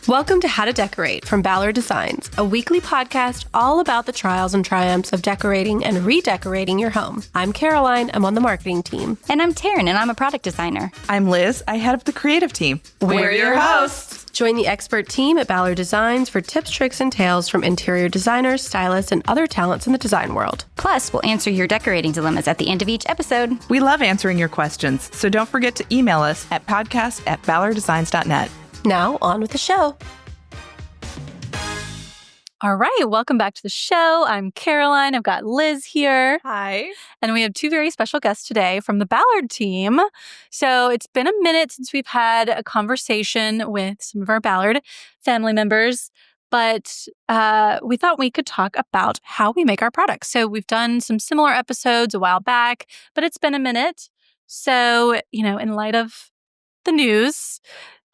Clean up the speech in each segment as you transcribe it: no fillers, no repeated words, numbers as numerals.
Welcome to How to Decorate from Ballard Designs, a weekly podcast all about the trials and triumphs of decorating and redecorating your home. I'm Caroline. I'm on the marketing team. And I'm Taryn, and I'm a product designer. I'm Liz. I head up the creative team. We're your hosts. Join the expert team at Ballard Designs for tips, tricks, and tales from interior designers, stylists, and other talents in the design world. Plus, we'll answer your decorating dilemmas at the end of each episode. We love answering your questions, so don't forget to email us at podcast@ballarddesigns.net. Now, on with the show. All right, welcome back to the show. I'm Caroline. I've got Liz here. Hi. And we have two very special guests today from the Ballard team. So it's been a minute since we've had a conversation with some of our Ballard family members, but we thought we could talk about how we make our products. So we've done some similar episodes a while back, but it's been a minute. So, in light of the news,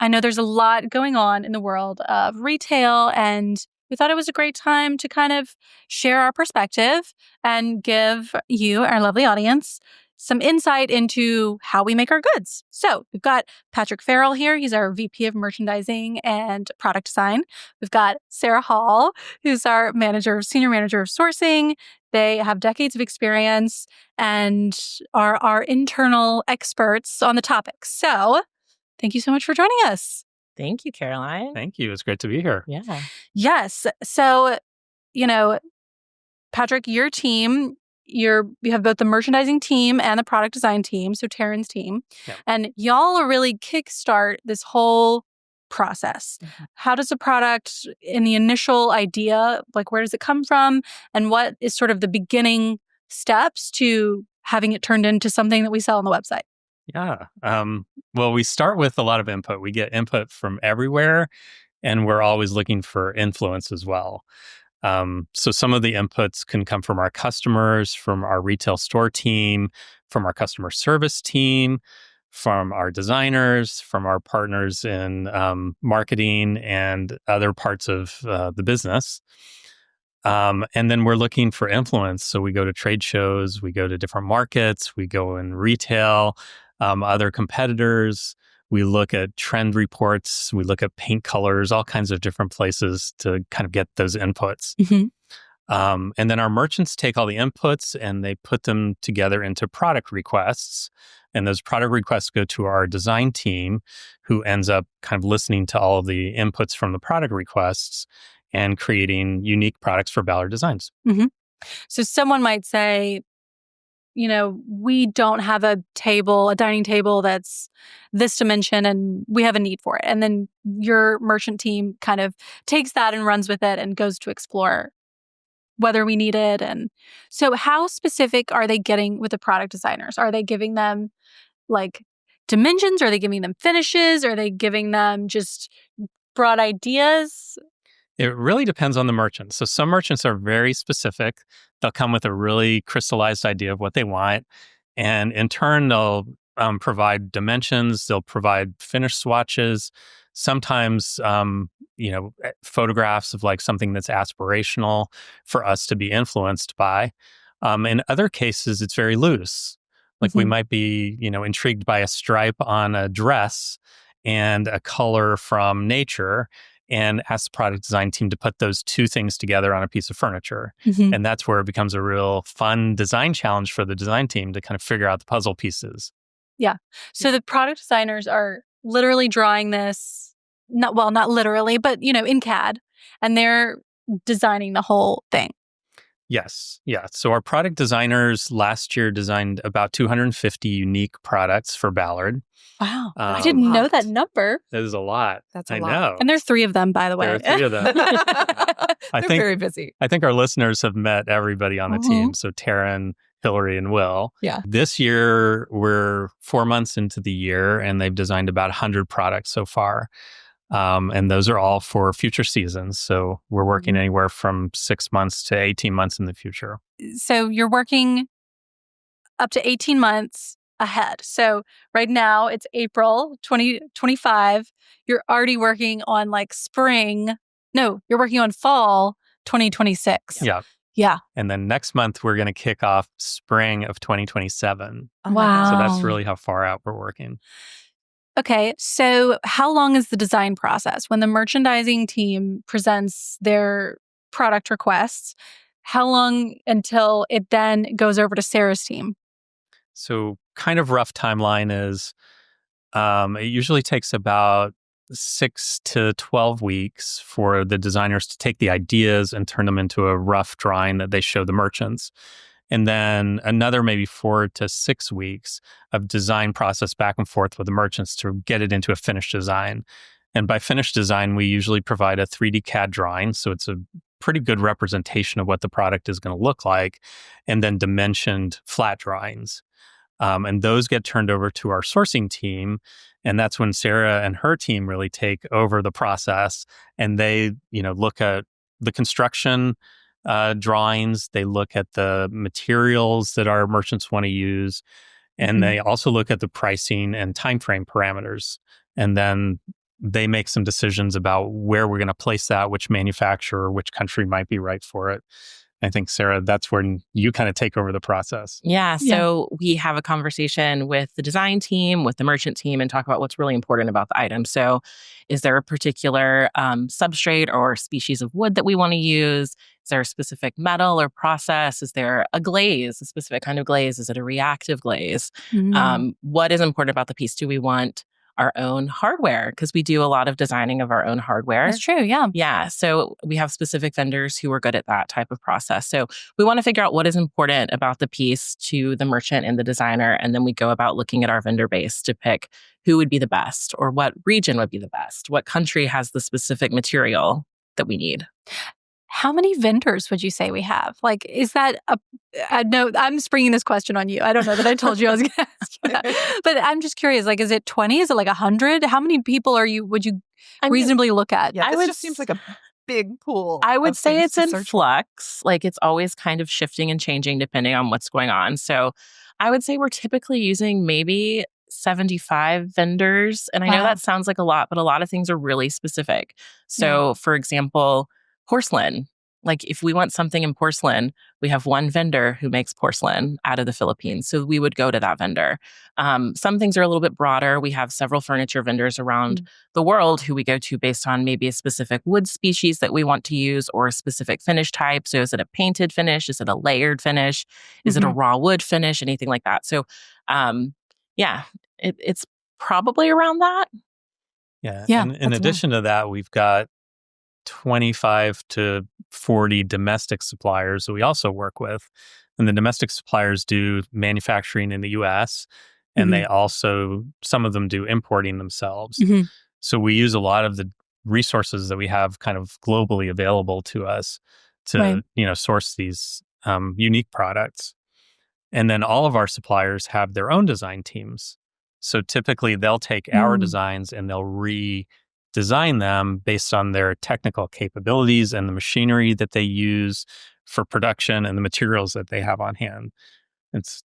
I know there's a lot going on in the world of retail, and we thought it was a great time to kind of share our perspective and give you, our lovely audience, some insight into how we make our goods. So we've got Patrick Farrell here. He's our VP of Merchandising and Product Design. We've got Sarah Hall, who's our Senior Manager of Sourcing. They have decades of experience and are our internal experts on the topic. So thank you so much for joining us. Thank you, Caroline. Thank you. It's great to be here. Yeah. Yes. So, Patrick, your team, you have both the merchandising team and the product design team, so Taryn's team, and y'all really kickstart this whole process. Mm-hmm. How does a product, in the initial idea, where does it come from, and what is sort of the beginning steps to having it turned into something that we sell on the website? Yeah. Well, we start with a lot of input. We get input from everywhere, and we're always looking for influence as well. So some of the inputs can come from our customers, from our retail store team, from our customer service team, from our designers, from our partners in marketing and other parts of the business. And then we're looking for influence. So we go to trade shows, we go to different markets, we go in retail, other competitors. We look at trend reports, we look at paint colors, all kinds of different places to kind of get those inputs. Mm-hmm. And then our merchants take all the inputs and they put them together into product requests. And those product requests go to our design team, who ends up kind of listening to all of the inputs from the product requests and creating unique products for Ballard Designs. Mm-hmm. So someone might say, we don't have a dining table that's this dimension, and we have a need for it. And then your merchant team kind of takes that and runs with it and goes to explore whether we need it. And so how specific are they getting with the product designers? Are they giving them dimensions? Are they giving them finishes? Are they giving them just broad ideas? It really depends on the merchant. So some merchants are very specific. They'll come with a really crystallized idea of what they want. And in turn, they'll provide dimensions. They'll provide finish swatches. Sometimes, photographs of something that's aspirational for us to be influenced by. In other cases, it's very loose. We might be, intrigued by a stripe on a dress and a color from nature, and ask the product design team to put those two things together on a piece of furniture. Mm-hmm. And that's where it becomes a real fun design challenge for the design team to kind of figure out the puzzle pieces. Yeah. So the product designers are literally drawing this, not literally, but, in CAD, and they're designing the whole thing. Yes. Yeah. So our product designers last year designed about 250 unique products for Ballard. Wow. I didn't know that number. That is a lot. That's a lot. I know. And there's 3 of them, by the way. There are 3 of them. They're very busy. I think our listeners have met everybody on the team. So Taryn, Hillary, and Will. Yeah. This year, we're 4 months into the year, and they've designed about 100 products so far. And those are all for future seasons. So we're working anywhere from 6 months to 18 months in the future. So you're working up to 18 months ahead. So right now it's April 2025. You're already working on spring. No, you're working on fall 2026. Yeah. Yeah. And then next month, we're going to kick off spring of 2027. Wow. So that's really how far out we're working. Okay, so how long is the design process? When the merchandising team presents their product requests, how long until it then goes over to Sarah's team? So kind of rough timeline is it usually takes about 6 to 12 weeks for the designers to take the ideas and turn them into a rough drawing that they show the merchants. And then another maybe 4 to 6 weeks of design process back and forth with the merchants to get it into a finished design. And by finished design, we usually provide a 3D CAD drawing. So it's a pretty good representation of what the product is going to look like, and then dimensioned flat drawings. And those get turned over to our sourcing team. And that's when Sarah and her team really take over the process. And they, look at the construction drawings. They look at the materials that our merchants want to use. And they also look at the pricing and timeframe parameters. And then they make some decisions about where we're going to place that, which manufacturer, which country might be right for it. I think, Sarah, that's when you kind of take over the process. Yeah. So we have a conversation with the design team, with the merchant team, and talk about what's really important about the item. So is there a particular substrate or species of wood that we want to use? Is there a specific metal or process? Is there a glaze, a specific kind of glaze? Is it a reactive glaze? What is important about the piece? Do we want our own hardware? Because we do a lot of designing of our own hardware. That's true, yeah. Yeah. So we have specific vendors who are good at that type of process. So we want to figure out what is important about the piece to the merchant and the designer. And then we go about looking at our vendor base to pick who would be the best, or what region would be the best, what country has the specific material that we need. How many vendors would you say we have? Like, is that no, I'm springing this question on you. I don't know that I told you I was going to ask you that. But I'm just curious, like, is it 20? Is it like 100? How many people would you reasonably look at? Yeah, this just seems like a big pool. I would say it's in search. flux. Like, it's always kind of shifting and changing depending on what's going on. So I would say we're typically using maybe 75 vendors. And I know that sounds like a lot, but a lot of things are really specific. So for example, porcelain. Like, if we want something in porcelain, we have one vendor who makes porcelain out of the Philippines. So we would go to that vendor. Some things are a little bit broader. We have several furniture vendors around the world who we go to based on maybe a specific wood species that we want to use, or a specific finish type. So is it a painted finish? Is it a layered finish? Is it a raw wood finish? Anything like that. So it's probably around that. Yeah. And in addition to that, we've got 25 to 40 domestic suppliers that we also work with. And the domestic suppliers do manufacturing in the US, and they also, some of them do importing themselves. So we use a lot of the resources that we have kind of globally available to us to, source these unique products. And then all of our suppliers have their own design teams. So typically they'll take our designs and they'll redesign them based on their technical capabilities and the machinery that they use for production and the materials that they have on hand.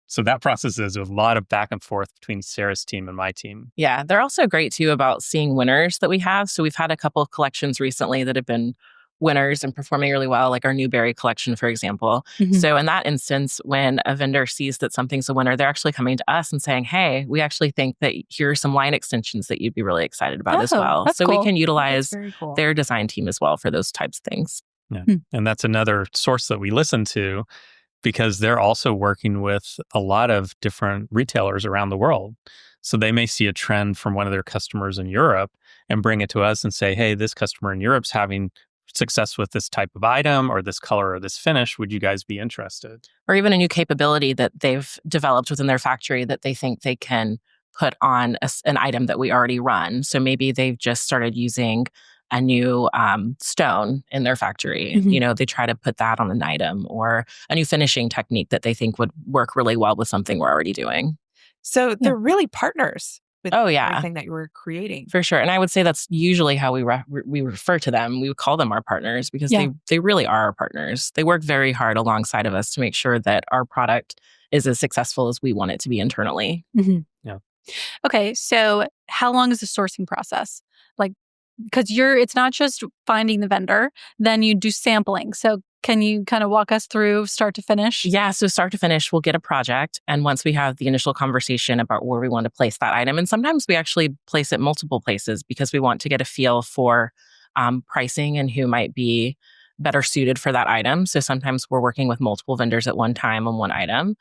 So that process is a lot of back and forth between Sarah's team and my team. Yeah, they're also great too about seeing winners that we have. So we've had a couple of collections recently that have been winners and performing really well, like our new berry collection, for example. So in that instance, when a vendor sees that something's a winner, they're actually coming to us and saying, hey, we actually think that here are some line extensions that you'd be really excited about as well. So we can utilize their design team as well for those types of things. Yeah. And that's another source that we listen to, because they're also working with a lot of different retailers around the world. So they may see a trend from one of their customers in Europe and bring it to us and say, hey, this customer in Europe's having success with this type of item or this color or this finish. Would you guys be interested? Or even a new capability that they've developed within their factory that they think they can put on an item that we already run. So maybe they've just started using a new stone in their factory. They try to put that on an item, or a new finishing technique that they think would work really well with something we're already doing. So they're really partners with everything that you were creating. For sure. And I would say that's usually how we refer to them. We would call them our partners, because they really are our partners. They work very hard alongside of us to make sure that our product is as successful as we want it to be internally. Yeah. Okay. So how long is the sourcing process? Like, because it's not just finding the vendor, then you do sampling. So Can you kind of walk us through start to finish? Yeah. So start to finish, we'll get a project. And once we have the initial conversation about where we want to place that item, and sometimes we actually place it multiple places because we want to get a feel for pricing and who might be better suited for that item. So sometimes we're working with multiple vendors at one time on one item.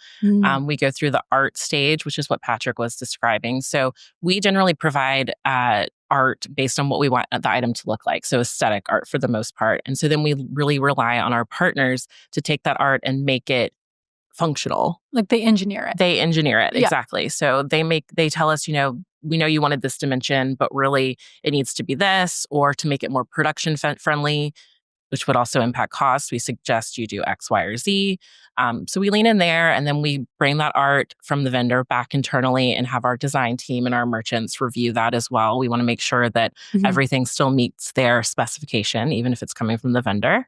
We go through the art stage, which is what Patrick was describing. So we generally provide art based on what we want the item to look like. So aesthetic art for the most part. And so then we really rely on our partners to take that art and make it functional. Like they engineer it. They engineer it, Yeah. exactly. So they tell us, we know you wanted this dimension, but really it needs to be this, or to make it more production friendly, which would also impact costs, we suggest you do X, Y, or Z. So we lean in there, and then we bring that art from the vendor back internally and have our design team and our merchants review that as well. We want to make sure that everything still meets their specification, even if it's coming from the vendor.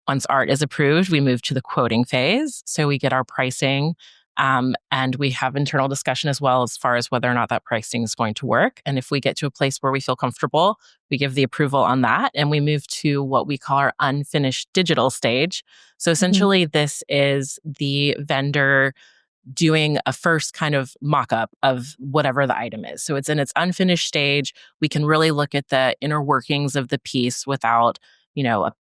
Once art is approved, we move to the quoting phase. So we get our pricing, and we have internal discussion as well as far as whether or not that pricing is going to work. And if we get to a place where we feel comfortable, we give the approval on that, and we move to what we call our unfinished digital stage. So essentially, this is the vendor doing a first kind of mock-up of whatever the item is. So it's in its unfinished stage. We can really look at the inner workings of the piece without, a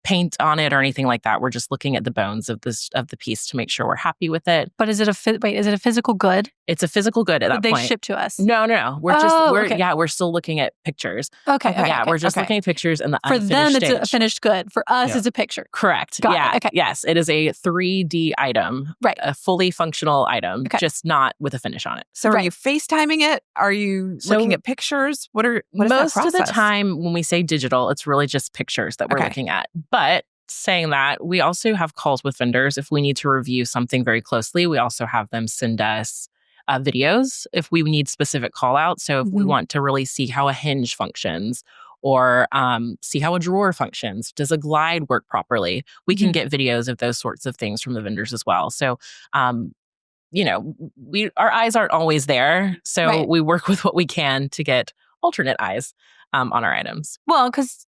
paint on it or anything like that. We're just looking at the bones of the piece to make sure we're happy with it. But is it a physical good? It's a physical good at that point. They ship to us? No. We're still looking at pictures. Okay. We're just looking at pictures in the For unfinished them, stage. it's a finished good. For us, it's a picture. Correct. Got it. Okay. Yes, it is a 3D item. Right. A fully functional item, just not with a finish on it. So are you FaceTiming it? Are you looking at pictures? What is that process? Most of the time when we say digital, it's really just pictures that we're looking at. But saying that, we also have calls with vendors. If we need to review something very closely, we also have them send us videos if we need specific call outs. So if we want to really see how a hinge functions, or see how a drawer functions, does a glide work properly, we can get videos of those sorts of things from the vendors as well. So our eyes aren't always there. So we work with what we can to get alternate eyes on our items. Well, because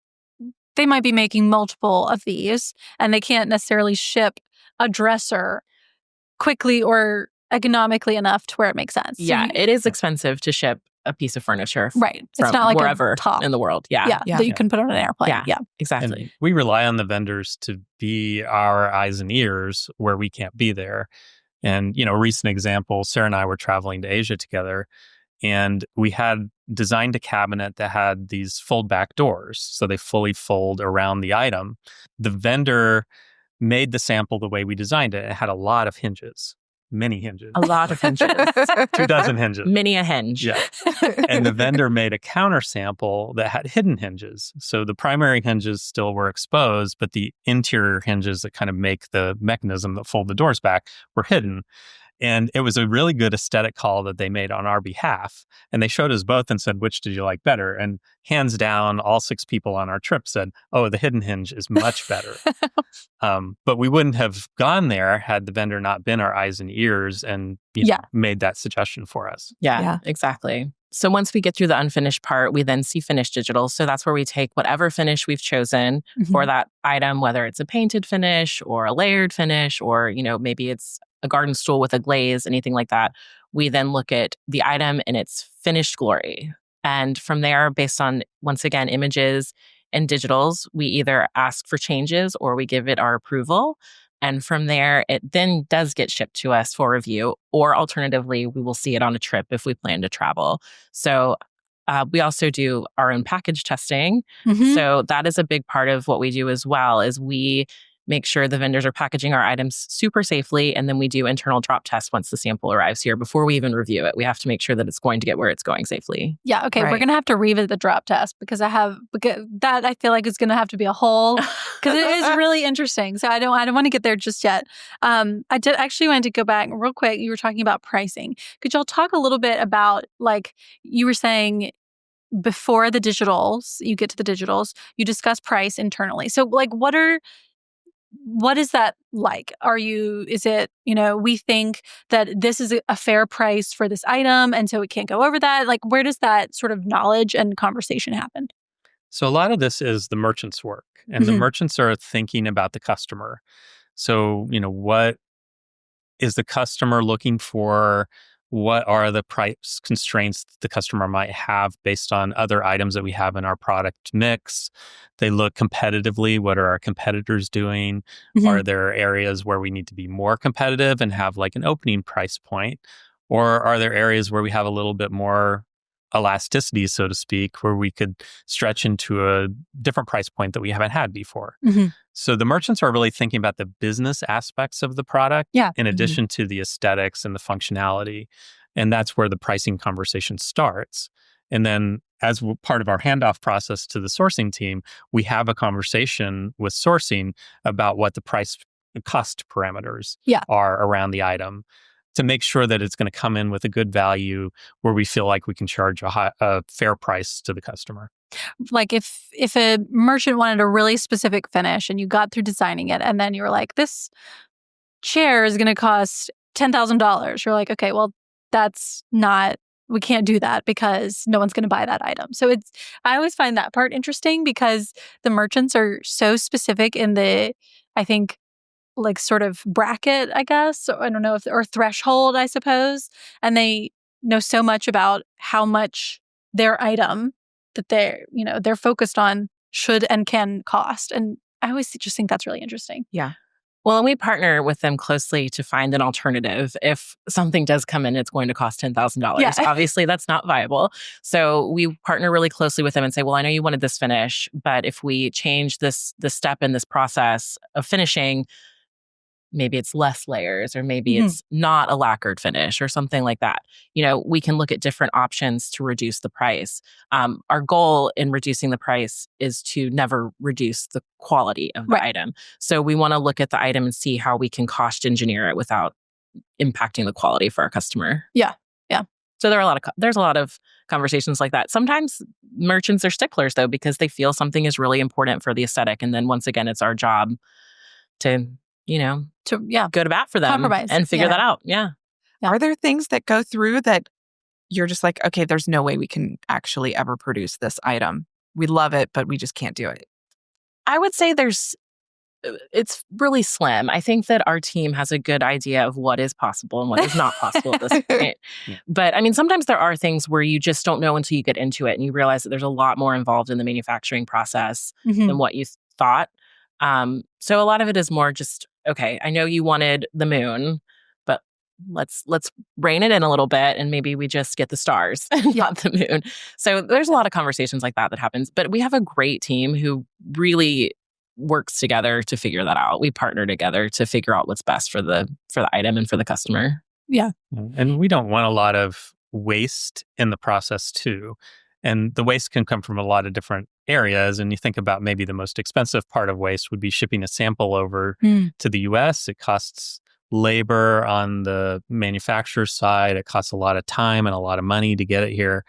they might be making multiple of these, and they can't necessarily ship a dresser quickly or economically enough to where it makes sense. Yeah, it is expensive to ship a piece of furniture right. It's not like wherever a top in the world. Yeah. That you can put on an airplane. Yeah, exactly. And we rely on the vendors to be our eyes and ears where we can't be there. And, a recent example, Sarah and I were traveling to Asia together, and we had designed a cabinet that had these fold back doors. So they fully fold around the item. The vendor made the sample the way we designed it. It had a lot of hinges. Many hinges. A lot of hinges. 24 hinges. Many a hinge. Yeah. And the vendor made a counter sample that had hidden hinges. So the primary hinges still were exposed, but the interior hinges that kind of make the mechanism that fold the doors back were hidden. And it was a really good aesthetic call that they made on our behalf. And they showed us both and said, which did you like better? And hands down, all 6 people on our trip said, oh, the hidden hinge is much better. But we wouldn't have gone there had the vendor not been our eyes and ears and made that suggestion for us. Yeah, exactly. So once we get through the unfinished part, we then see finished digital. So that's where we take whatever finish we've chosen for that item, whether it's a painted finish or a layered finish, or, maybe it's a garden stool with a glaze, anything like that. We then look at the item in its finished glory. And from there, based on, once again, images and digitals, we either ask for changes or we give it our approval. And from there, it then does get shipped to us for review, or alternatively, we will see it on a trip if we plan to travel. So we also do our own package testing. So that is a big part of what we do as well, is we make sure the vendors are packaging our items super safely, and then we do internal drop tests once the sample arrives here before we even review it. We have to make sure that it's going to get where it's going safely. Yeah, okay. We're going to have to revisit the drop test because that I feel like is going to have to be a whole, because it is really interesting. So I don't want to get there just yet. I did actually want to go back real quick. You were talking about pricing. Could y'all talk a little bit about, like you were saying, before the digitals, you get to the digitals, you discuss price internally. So like what is that like? Is it, we think that this is a fair price for this item, and so it can't go over that? Like, where does that sort of knowledge and conversation happen? So a lot of this is the merchant's work, and the merchants are thinking about the customer. So, what is the customer looking for? What are the price constraints the customer might have based on other items that we have in our product mix? They look competitively. What are our competitors doing? Are there areas where we need to be more competitive and have like an opening price point? Or are there areas where we have a little bit more elasticity, so to speak, where we could stretch into a different price point that we haven't had before? So the merchants are really thinking about the business aspects of the product in addition to the aesthetics and the functionality. And that's where the pricing conversation starts. And then as part of our handoff process to the sourcing team, we have a conversation with sourcing about what the cost parameters are around the item to make sure that it's going to come in with a good value where we feel like we can charge a fair price to the customer. Like if a merchant wanted a really specific finish and you got through designing it and then you were like, this chair is going to cost $10,000. You're like, okay, well, we can't do that because no one's going to buy that item. So I always find that part interesting because the merchants are so specific in I think, like sort of bracket, I guess. I don't know or threshold, I suppose. And they know so much about how much their item that they're focused on should and can cost. And I always just think that's really interesting. Yeah. Well, and we partner with them closely to find an alternative. If something does come in, it's going to cost $10,000. Obviously, that's not viable. So we partner really closely with them and say, well, I know you wanted this finish, but if we change this step in this process of finishing, maybe it's less layers or maybe it's not a lacquered finish or something like that. We can look at different options to reduce the price. Our goal in reducing the price is to never reduce the quality of the item. So we want to look at the item and see how we can cost engineer it without impacting the quality for our customer. Yeah. So there's a lot of conversations like that. Sometimes merchants are sticklers though, because they feel something is really important for the aesthetic. And then once again, it's our job to go to bat for them compromise and figure that out. Yeah. Are there things that go through that you're just like, okay, there's no way we can actually ever produce this item. We love it, but we just can't do it? I would say it's really slim. I think that our team has a good idea of what is possible and what is not possible at this point. But I mean, sometimes there are things where you just don't know until you get into it and you realize that there's a lot more involved in the manufacturing process than what you thought. So a lot of it is more just, okay, I know you wanted the moon, but let's rein it in a little bit and maybe we just get the stars and not the moon. So there's a lot of conversations like that happens. But we have a great team who really works together to figure that out. We partner together to figure out what's best for the item and for the customer. Yeah. And we don't want a lot of waste in the process too. And the waste can come from a lot of different areas. And you think about maybe the most expensive part of waste would be shipping a sample over to the US. It costs labor on the manufacturer side. It costs a lot of time and a lot of money to get it here.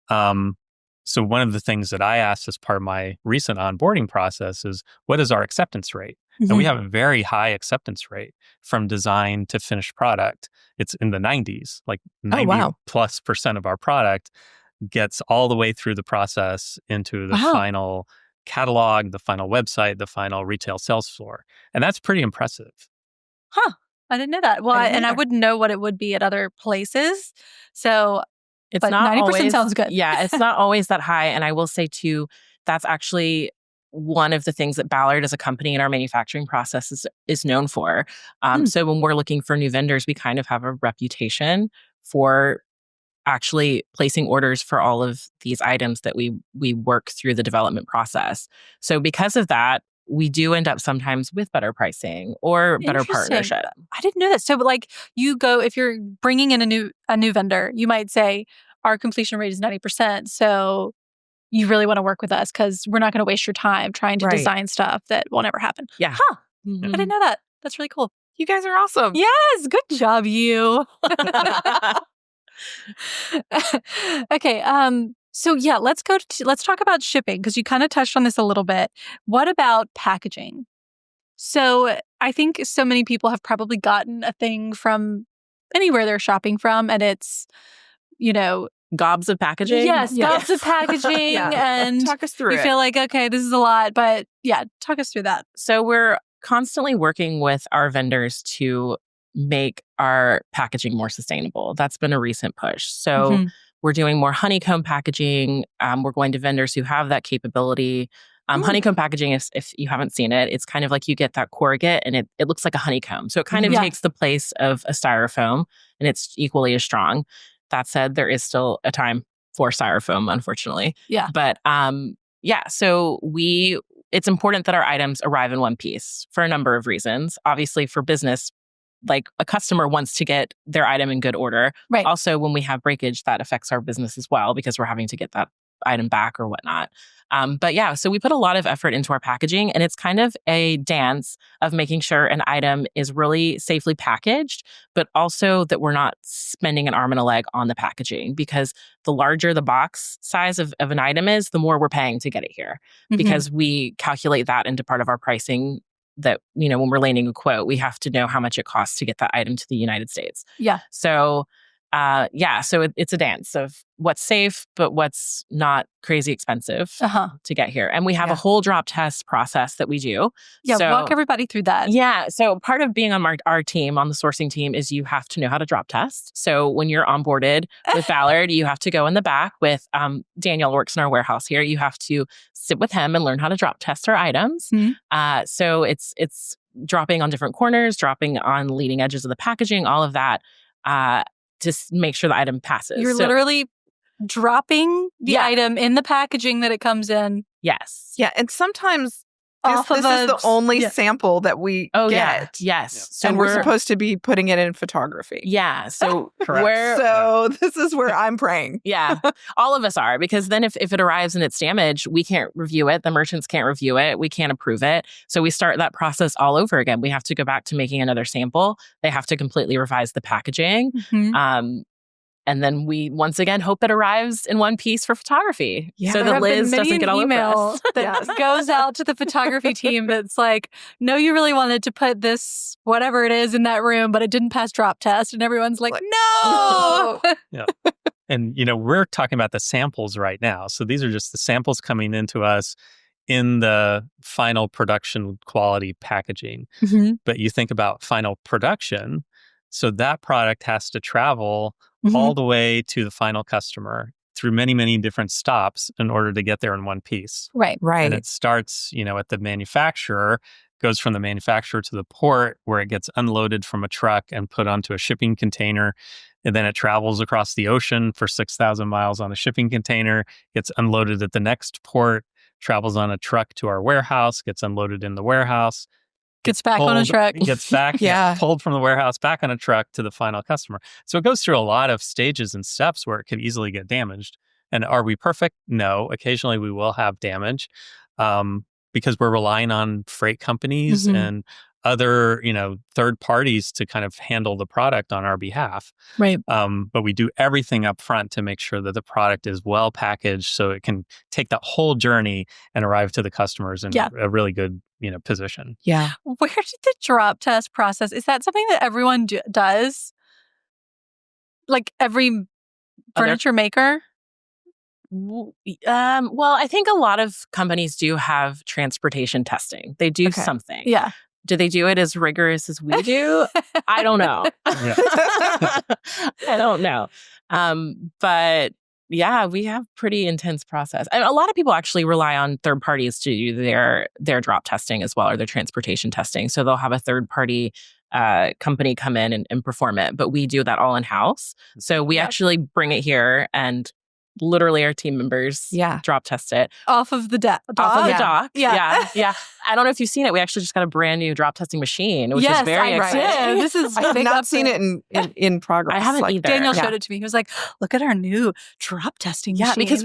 So one of the things that I asked as part of my recent onboarding process is, what is our acceptance rate? And we have a very high acceptance rate from design to finished product. It's in the 90s, like 90+% of our product gets all the way through the process into the final catalog, the final website, the final retail sales floor. And that's pretty impressive. Huh. I didn't know that. Well, I wouldn't know what it would be at other places. So it's not 90% always, sounds good. Yeah, it's not always that high. And I will say too, that's actually one of the things that Ballard as a company in our manufacturing process is known for. So when we're looking for new vendors, we kind of have a reputation for actually placing orders for all of these items that we work through the development process. So because of that, we do end up sometimes with better pricing or better partnership. I didn't know that. So, but like you go, if you're bringing in a new vendor, you might say our completion rate is 90%. So you really want to work with us because we're not going to waste your time trying to design stuff that will never happen. Yeah. Huh. I didn't know that. That's really cool. You guys are awesome. Yes. Good job, you. Okay. So yeah, let's talk about shipping because you kind of touched on this a little bit. What about packaging? So I think so many people have probably gotten a thing from anywhere they're shopping from, and it's, gobs of packaging. Yes, gobs of packaging. And talk us through you it. feel like, okay, this is a lot, but yeah, talk us through that. So we're constantly working with our vendors to make our packaging more sustainable. That's been a recent push. So we're doing more honeycomb packaging. We're going to vendors who have that capability. Honeycomb packaging, if you haven't seen it, it's kind of like you get that corrugate and it looks like a honeycomb. So it kind of takes the place of a styrofoam and it's equally as strong. That said, there is still a time for styrofoam, unfortunately. Yeah. But so it's important that our items arrive in one piece for a number of reasons. Obviously, for business, like a customer wants to get their item in good order. Right. Also, when we have breakage, that affects our business as well because we're having to get that item back or whatnot. So we put a lot of effort into our packaging, and it's kind of a dance of making sure an item is really safely packaged, but also that we're not spending an arm and a leg on the packaging, because the larger the box size of an item is, the more we're paying to get it here, because we calculate that into part of our pricing. That, when we're landing a quote, we have to know how much it costs to get that item to the United States. Yeah. So it's a dance of what's safe, but what's not crazy expensive to get here. And we have a whole drop test process that we do. Yeah, walk everybody through that. Yeah. So part of being on our team, on the sourcing team, is you have to know how to drop test. So when you're onboarded with Ballard, you have to go in the back with Daniel works in our warehouse here. You have to sit with him and learn how to drop test our items. So it's dropping on different corners, dropping on leading edges of the packaging, all of that. To make sure the item passes. You're literally dropping the item in the packaging that it comes in. Yes. Yeah, and sometimes this is the only sample that we get. Yes. Yeah. So we're supposed to be putting it in photography. Yeah. So this is where I'm praying. Yeah. All of us are, because then if it arrives and it's damaged, we can't review it. The merchants can't review it. We can't approve it. So we start that process all over again. We have to go back to making another sample. They have to completely revise the packaging. And then we once again hope it arrives in one piece for photography, so that Liz doesn't get all over us. That goes out to the photography team that's like, no, you really wanted to put this, whatever it is, in that room, but it didn't pass drop test. And everyone's like, no! Yeah. And, we're talking about the samples right now. So these are just the samples coming into us in the final production quality packaging. But you think about final production, so that product has to travel all the way to the final customer through many, many different stops in order to get there in one piece. Right. And it starts, at the manufacturer, goes from the manufacturer to the port, where it gets unloaded from a truck and put onto a shipping container. And then it travels across the ocean for 6,000 miles on a shipping container, gets unloaded at the next port, travels on a truck to our warehouse, gets unloaded in the warehouse, gets back on a truck. Gets back, pulled from the warehouse, back on a truck to the final customer. So it goes through a lot of stages and steps where it could easily get damaged. And are we perfect? No. Occasionally we will have damage because we're relying on freight companies and other, third parties to kind of handle the product on our behalf. Right. But we do everything up front to make sure that the product is well packaged so it can take that whole journey and arrive to the customers in a really good, position. Yeah. Where did the drop test process, is that something that everyone does? Like every furniture maker? Well, I think a lot of companies do have transportation testing. They do something. Yeah. Do they do it as rigorous as we do? I don't know. I don't know. But yeah, we have pretty intense process. And a lot of people actually rely on third parties to do their drop testing as well, or their transportation testing. So they'll have a third party company come in and perform it. But we do that all in-house. So we actually bring it here, and literally our team members drop test it. Off of the dock. Off of the dock. Yeah. Yeah. I don't know if you've seen it. We actually just got a brand new drop testing machine, which is very exciting. This is I have not seen it in progress. I haven't either. Daniel showed it to me. He was like, look at our new drop testing machine. Yeah, because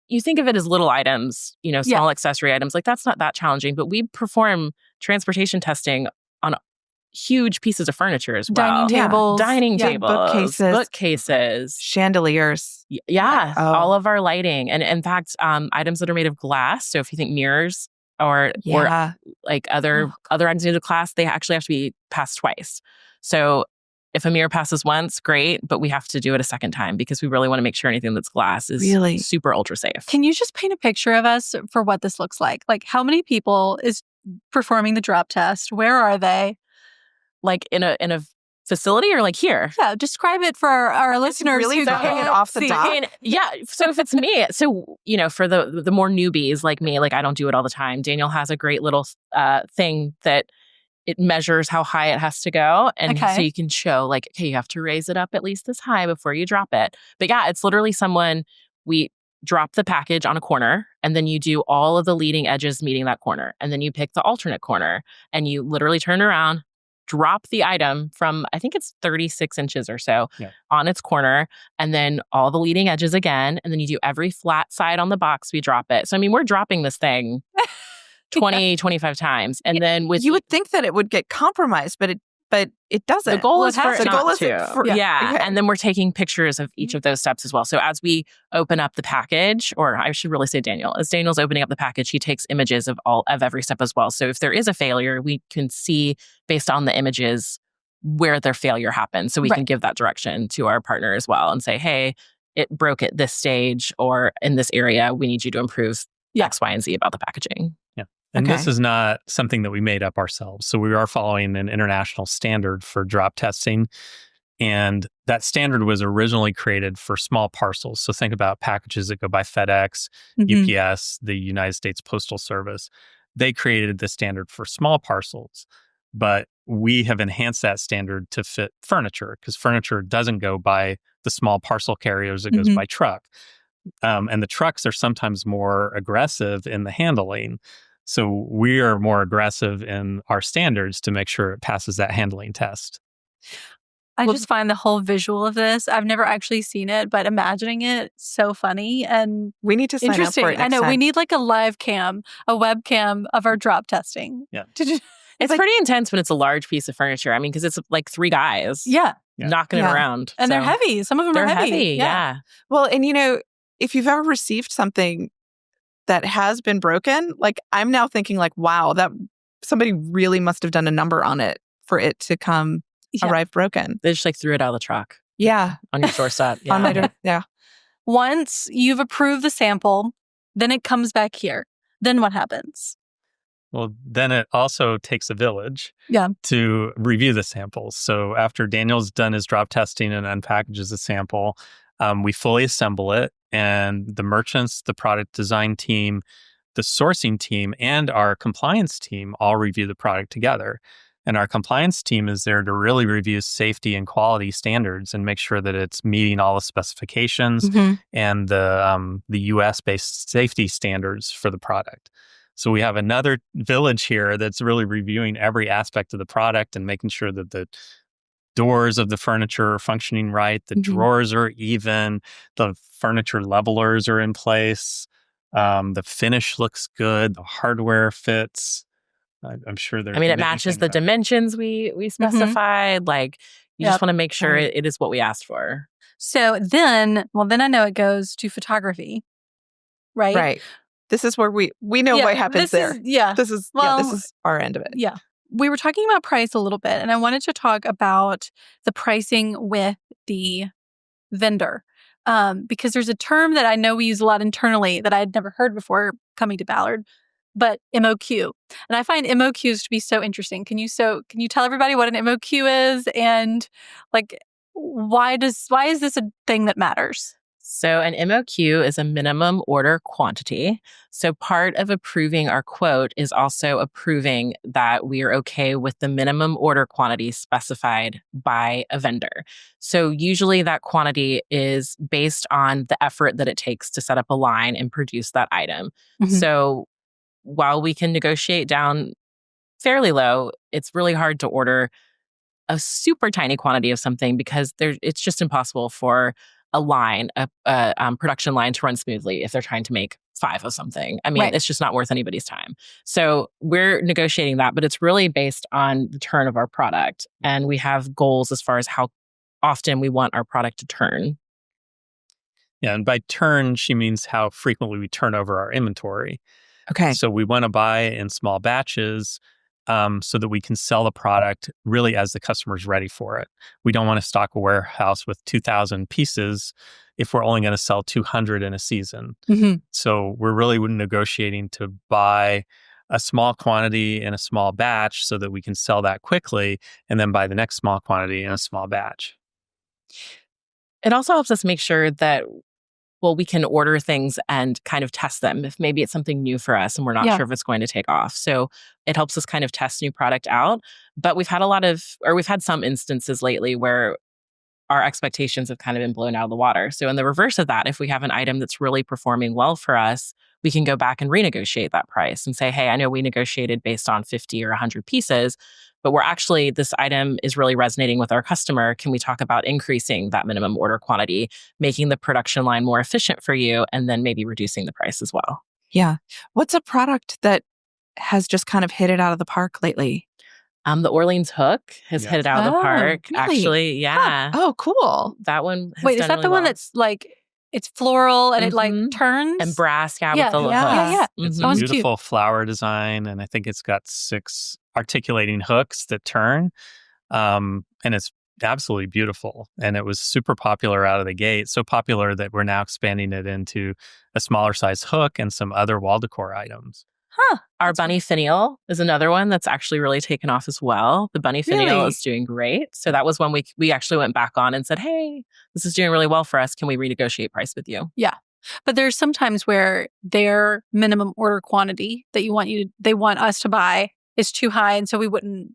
you think of it as little items, small accessory items. Like that's not that challenging, but we perform transportation testing on huge pieces of furniture as well. Dining tables. Bookcases. Chandeliers. Yeah. All of our lighting. And in fact, items that are made of glass. So if you think mirrors or like other items made of glass, they actually have to be passed twice. So if a mirror passes once, great, but we have to do it a second time because we really want to make sure anything that's glass is super ultra safe. Can you just paint a picture of us for what this looks like? Like how many people is performing the drop test? Where are they? Like in a facility or like here? Yeah, describe it for our listeners. Really who throwing it off the top? Yeah. So if it's me, for the more newbies like me, like I don't do it all the time. Daniel has a great little thing that it measures how high it has to go. And so you can show like, okay, you have to raise it up at least this high before you drop it. But yeah, it's literally we drop the package on a corner and then you do all of the leading edges meeting that corner. And then you pick the alternate corner and you literally turn around, drop the item from, I think it's 36 inches or so on its corner, and then all the leading edges again. And then you do every flat side on the box, we drop it. So, I mean, we're dropping this thing 20, 25 times. And then you would think that it would get compromised, but it doesn't. The goal is for it not to. Okay. And then we're taking pictures of each of those steps as well. So as we open up the package, or I should really say Daniel, as Daniel's opening up the package, he takes images of every step as well. So if there is a failure, we can see based on the images where their failure happened. So we can give that direction to our partner as well and say, hey, it broke at this stage or in this area. We need you to improve X, Y, and Z about the packaging. And this is not something that we made up ourselves. So we are following an international standard for drop testing. And that standard was originally created for small parcels. So think about packages that go by FedEx, UPS, the United States Postal Service. They created the standard for small parcels. But we have enhanced that standard to fit furniture because furniture doesn't go by the small parcel carriers. It goes by truck. And the trucks are sometimes more aggressive in the handling. So we are more aggressive in our standards to make sure it passes that handling test. I just find the whole visual of this, I've never actually seen it, but imagining it so funny and we need to sign up for it next time. We need like a live cam, a webcam of our drop testing. Yeah. It's pretty intense when it's a large piece of furniture. I mean, because it's like 3 guys knocking it around. And they're heavy. Some of them are heavy. Yeah. Well, and if you've ever received something that has been broken, like I'm now thinking like, wow, that somebody really must have done a number on it for it to arrive broken. They just like threw it out of the truck. Yeah. On your doorstep. On my door. Yeah. Once you've approved the sample, then it comes back here. Then what happens? Well, then it also takes a village to review the samples. So after Daniel's done his drop testing and unpackages the sample, we fully assemble it. And the merchants, the product design team, the sourcing team, and our compliance team all review the product together. And our compliance team is there to really review safety and quality standards and make sure that it's meeting all the specifications and the US-based safety standards for the product. So we have another village here that's really reviewing every aspect of the product and making sure that the doors of the furniture are functioning right, the drawers are even, the furniture levelers are in place, the finish looks good, the hardware fits. I'm sure it matches the dimensions we specified. Like you just want to make sure it is what we asked for. So then I know it goes to photography, right? Right. This is where we know what happens there. This is our end of it. Yeah. We were talking about price a little bit, and I wanted to talk about the pricing with the vendor. Because there's a term that I know we use a lot internally that I had never heard before coming to Ballard, but MOQ. And I find MOQs to be so interesting. Can you tell everybody what an MOQ is and like why is this a thing that matters? So an MOQ is a minimum order quantity. So part of approving our quote is also approving that we are okay with the minimum order quantity specified by a vendor. So usually that quantity is based on the effort that it takes to set up a line and produce that item. So while we can negotiate down fairly low, it's really hard to order a super tiny quantity of something because it's just impossible for a production line to run smoothly if they're trying to make 5 of something. I mean, it's just not worth anybody's time. So we're negotiating that, but it's really based on the turn of our product. And we have goals as far as how often we want our product to turn. Yeah, and by turn, she means how frequently we turn over our inventory. Okay. So we want to buy in small batches so that we can sell the product really as the customer's ready for it. We don't want to stock a warehouse with 2,000 pieces if we're only going to sell 200 in a season. Mm-hmm. So we're really negotiating to buy a small quantity in a small batch so that we can sell that quickly and then buy the next small quantity in a small batch. It also helps us make sure that, well, we can order things and kind of test them if maybe it's something new for us and we're not sure if it's going to take off. So it helps us kind of test new product out. But we've had some instances lately where our expectations have kind of been blown out of the water. So in the reverse of that, if we have an item that's really performing well for us, we can go back and renegotiate that price and say, hey, I know we negotiated based on 50 or 100 pieces, but this item is really resonating with our customer. Can we talk about increasing that minimum order quantity, making the production line more efficient for you, and then maybe reducing the price as well? Yeah. What's a product that has just kind of hit it out of the park lately? The Orleans hook has hit it out of the park. Really? Actually, yeah. Oh, cool. That one has Wait, is done that really the one well. that's like, it's floral and it like turns? And brass, with the Yeah. hooks. It's That a one's beautiful flower design, and I think it's got 6 articulating hooks that turn, and it's absolutely beautiful. And it was super popular out of the gate, so popular that we're now expanding it into a smaller size hook and some other wall decor items. Our bunny finial is another one that's actually really taken off as well. The bunny finial Really? is doing great. So that was one we actually went back on and said, hey, this is doing really well for us. Can we renegotiate price with you? Yeah. But there's sometimes where their minimum order quantity that they want us to buy is too high. And so we wouldn't.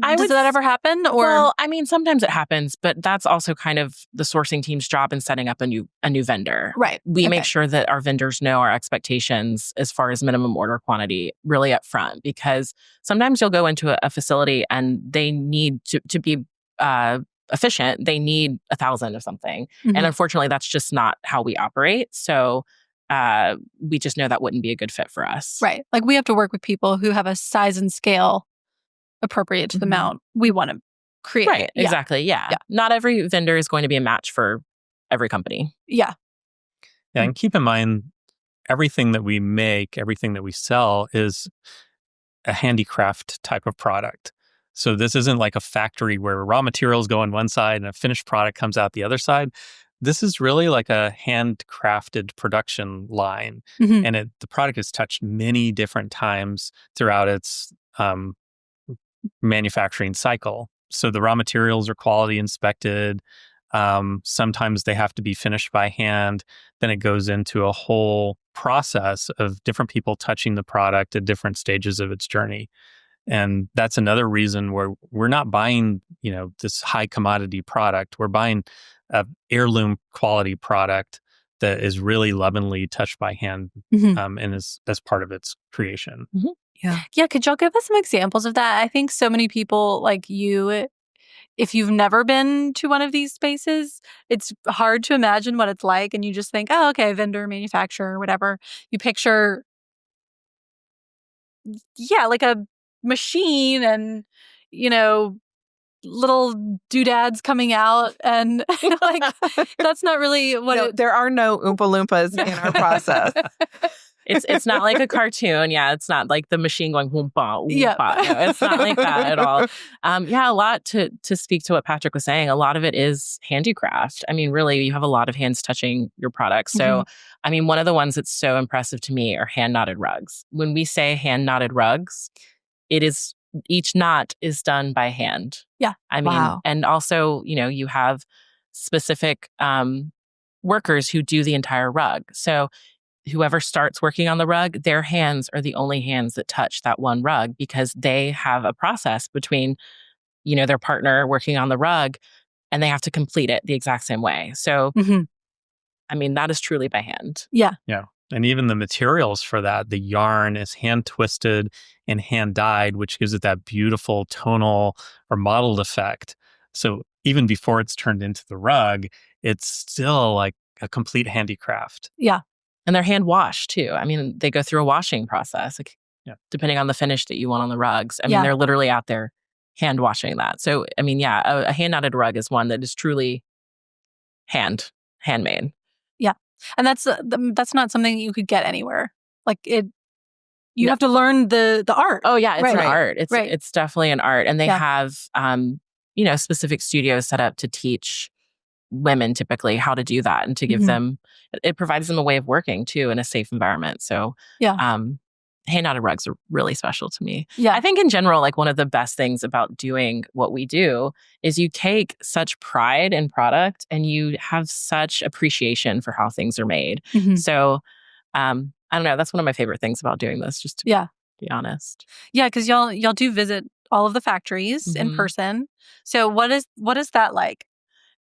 Does that ever happen? Or Well, I mean, sometimes it happens, but that's also kind of the sourcing team's job in setting up a new vendor. right. We make sure that our vendors know our expectations as far as minimum order quantity really up front, because sometimes you'll go into a facility and they need to be efficient. They need 1,000 of something. Mhm. And unfortunately, that's just not how we operate. So we just know that wouldn't be a good fit for us. Right. Like we have to work with people who have a size and scale appropriate to the amount we want to create. Right. Yeah. Exactly. Yeah. Not every vendor is going to be a match for every company. Yeah. Yeah, and keep in mind, everything that we make, everything that we sell is a handicraft type of product. So this isn't like a factory where raw materials go on one side and a finished product comes out the other side. This is really like a handcrafted production line. Mhm. And the product is touched many different times throughout its manufacturing cycle. So the raw materials are quality inspected. Sometimes they have to be finished by hand. Then it goes into a whole process of different people touching the product at different stages of its journey. And that's another reason where we're not buying, this high commodity product. We're buying a heirloom quality product that is really lovingly touched by hand, and is as part of its creation. Mm-hmm. Yeah. Could y'all give us some examples of that? I think so many people like you, if you've never been to one of these spaces, it's hard to imagine what it's like. And you just think, oh, okay, vendor, manufacturer, whatever. You picture, like a machine and, little doodads coming out. And like, that's not really what there are no Oompa Loompas in our process. It's not like a cartoon. Yeah, it's not like the machine going whoompa, whoompa. Yeah. No, it's not like that at all. A lot to speak to what Patrick was saying. A lot of it is handicraft. I mean, really, you have a lot of hands touching your products. So, I mean, one of the ones that's so impressive to me are hand-knotted rugs. When we say hand-knotted rugs, it is each knot is done by hand. Yeah. I mean, and also, you have specific workers who do the entire rug. So whoever starts working on the rug, their hands are the only hands that touch that one rug, because they have a process between, their partner working on the rug, and they have to complete it the exact same way. So, I mean, that is truly by hand. Yeah. Yeah. And even the materials for that, the yarn is hand twisted and hand dyed, which gives it that beautiful tonal or mottled effect. So even before it's turned into the rug, it's still like a complete handicraft. Yeah. And they're hand washed too. I mean, they go through a washing process, depending on the finish that you want on the rugs. I mean, they're literally out there hand washing that. So, I mean, a hand knotted rug is one that is truly handmade. Yeah. And that's not something you could get anywhere. Like You have to learn the art. Oh yeah, it's an Right. art. Right. It's definitely an art. And they Yeah. have specific studios set up to teach women typically how to do that and to give them, it provides them a way of working too in a safe environment. So hand-knotted rugs are really special to me. Yeah. I think in general, like one of the best things about doing what we do is you take such pride in product and you have such appreciation for how things are made. So I don't know, that's one of my favorite things about doing this, just to be honest. Yeah, because y'all do visit all of the factories in person. So what is that like?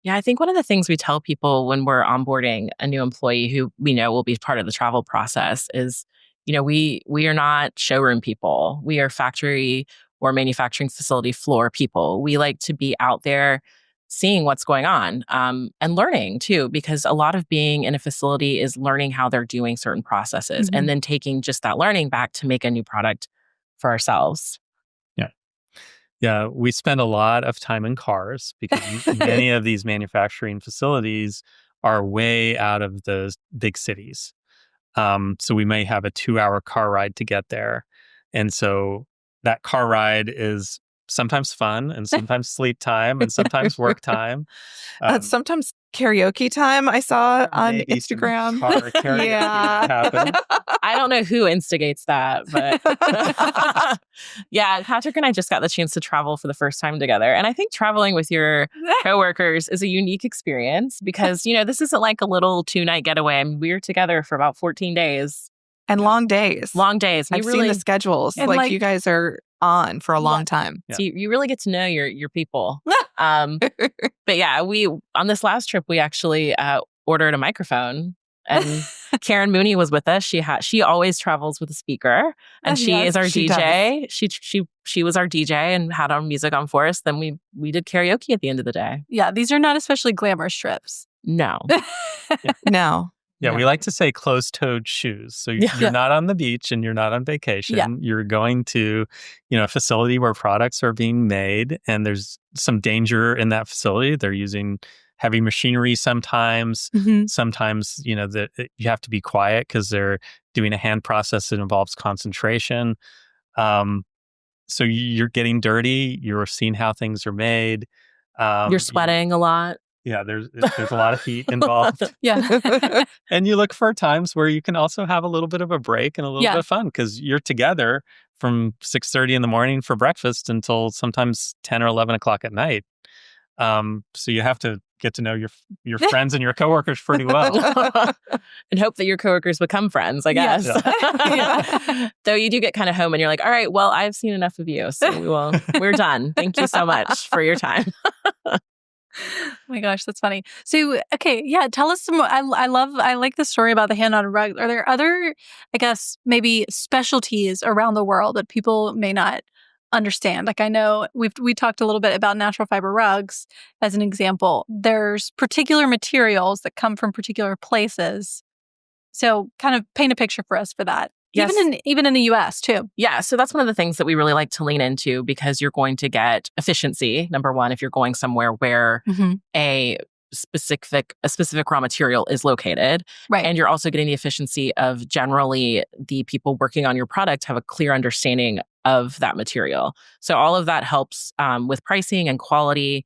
Yeah, I think one of the things we tell people when we're onboarding a new employee who we know will be part of the travel process is, we are not showroom people. We are factory or manufacturing facility floor people. We like to be out there seeing what's going on and learning too, because a lot of being in a facility is learning how they're doing certain processes and then taking just that learning back to make a new product for ourselves. Yeah, we spend a lot of time in cars because many of these manufacturing facilities are way out of the big cities. So we may have a 2-hour car ride to get there. And so that car ride is sometimes fun and sometimes sleep time and sometimes work time. Sometimes karaoke time I saw on Instagram. Happen. I don't know who instigates that, but yeah, Patrick and I just got the chance to travel for the first time together. And I think traveling with your coworkers is a unique experience because, this isn't like a little 2-night getaway. I mean, we were together for about 14 days. And long days. I've seen the schedules. Like you guys are on for a long time. So you really get to know your people. But yeah, we on this last trip we actually ordered a microphone, and Karen Mooney was with us. She always travels with a speaker, and she is our DJ. She was our DJ and had our music on for us. Then we did karaoke at the end of the day. Yeah, these are not especially glamorous trips. No, No. Yeah, we like to say closed-toed shoes. So you're not on the beach and you're not on vacation. Yeah. You're going to, a facility where products are being made and there's some danger in that facility. They're using heavy machinery sometimes. Sometimes, that you have to be quiet because they're doing a hand process that involves concentration. So you're getting dirty. You're seeing how things are made. You're sweating a lot. Yeah, there's a lot of heat involved. Yeah. And you look for times where you can also have a little bit of a break and a little bit of fun because you're together from 6:30 in the morning for breakfast until sometimes 10 or 11 o'clock at night. So you have to get to know your friends and your coworkers pretty well. And hope that your coworkers become friends, I guess. Yeah. Though you do get kind of home and you're like, all right, well, I've seen enough of you. So we're done. Thank you so much for your time. Oh my gosh, that's funny. So, okay, yeah, tell us some more. I like the story about the hand-knotted rug. Are there other, I guess, maybe specialties around the world that people may not understand? Like I know we talked a little bit about natural fiber rugs as an example. There's particular materials that come from particular places. So, kind of paint a picture for us for that. Yes. Even in the US too. Yeah. So that's one of the things that we really like to lean into because you're going to get efficiency, number one, if you're going somewhere where a specific raw material is located. Right. And you're also getting the efficiency of generally the people working on your product have a clear understanding of that material. So all of that helps with pricing and quality,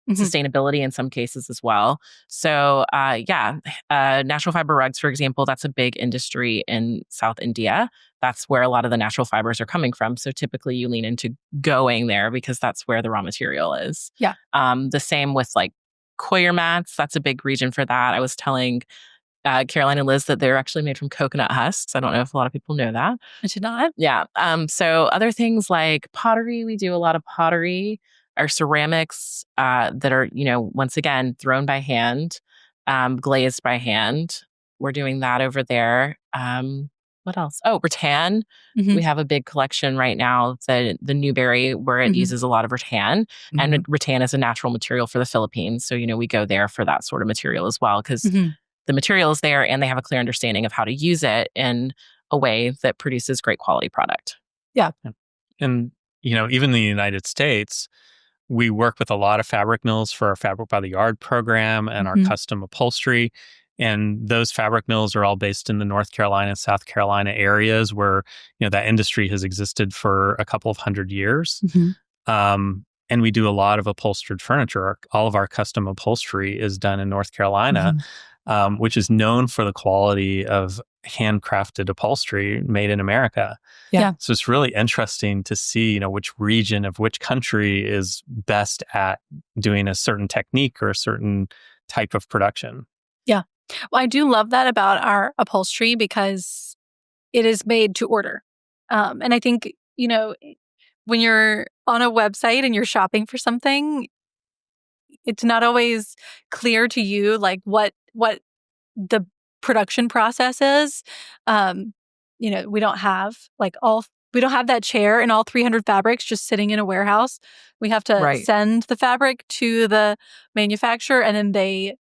sustainability in some cases as well. So natural fiber rugs, for example, that's a big industry in South India. That's where a lot of the natural fibers are coming from. So typically you lean into going there because that's where the raw material is. Yeah. The same with like coir mats. That's a big region for that. I was telling Caroline and Liz that they're actually made from coconut husks. I don't know if a lot of people know that. I did not. Yeah. So other things like pottery, we do a lot of pottery. Our ceramics that are, once again, thrown by hand, glazed by hand. We're doing that over there. What else? Oh, rattan. We have a big collection right now, the Newberry, where it uses a lot of rattan. And rattan is a natural material for the Philippines. So, we go there for that sort of material as well, because the material is there and they have a clear understanding of how to use it in a way that produces great quality product. Yeah. And, even in the United States, we work with a lot of fabric mills for our Fabric by the Yard program and our custom upholstery. And those fabric mills are all based in the North Carolina, South Carolina areas where, that industry has existed for a couple of hundred years. And we do a lot of upholstered furniture. All of our custom upholstery is done in North Carolina, which is known for the quality of handcrafted upholstery made in America. Yeah. So it's really interesting to see, which region of which country is best at doing a certain technique or a certain type of production. Yeah. Well, I do love that about our upholstery because it is made to order. And I think, when you're on a website and you're shopping for something, it's not always clear to you like what the production process is. We don't have we don't have that chair and all 300 fabrics just sitting in a warehouse. We have to send the fabric to the manufacturer and then they